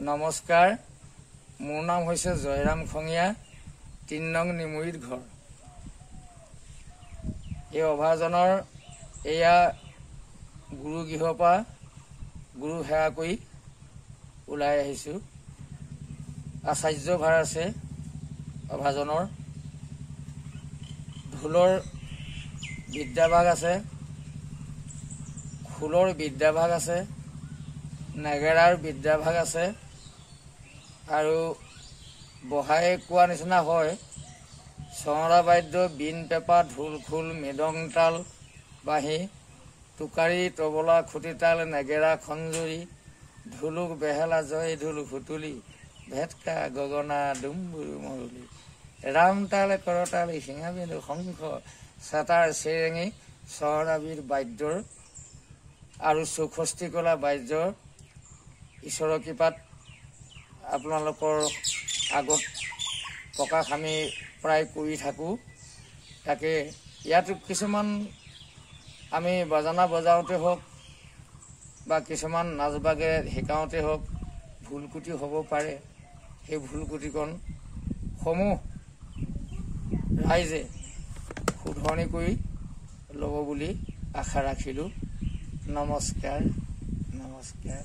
নমস্কাৰ, মোৰ নাম হৈছে জয়ৰাম খঙীয়া, ৩ নং নিমুৰিত ঘৰ। এই অভাজনৰ এয়া গুৰু গৃহৰ পৰা গুৰু সেৱা কৰি ওলাই আহিছোঁ। আচাৰ্য ভাৰ আছে অভাজনৰ, ঢোলৰ বিদ্যাভাগ আছে, খোলৰ বিদ্যাভাগ আছে, নেগেৰাৰ বিদ্যাভাগ আছে আৰু বহাই কোৱা নিচিনা হয় চঙৰা বাদ্য, বিন পেঁপা, ঢোল খোল, মৃদং তাল, বাঁহী, টোকাৰী, তবলা, খুটিতাল, নেগেৰা, খঞ্জুৰি, ঢোলুক, বেহেলা, জয় ঢোল, সুতুলি, ভেটকা, গগনা, ডুমবুৰু, মৰুলি, ৰামতাল, কৰতাল, শিঙাবিন্দু, শংখ, চাতাৰ, চেৰেঙি, চহৰাবিধ বাদ্যৰ আৰু 64 কলা বাদ্যৰ ঈশ্বৰৰ কৃপাত আপোনালোকৰ আগত প্ৰকাশ আমি প্ৰায় কৰি থাকোঁ। তাকে ইয়াত কিছুমান আমি বাজানা বজাওঁতে হওক বা কিছুমান নাচ বাগেৰে শিকাওঁতে হওক ভুল ক্ৰুটি হ'ব পাৰে। সেই ভুল ক্ৰুটিকণ সমূহ ৰাইজে শুধৰণি কৰি ল'ব বুলি আশা ৰাখিলোঁ। নমস্কাৰ, নমস্কাৰ।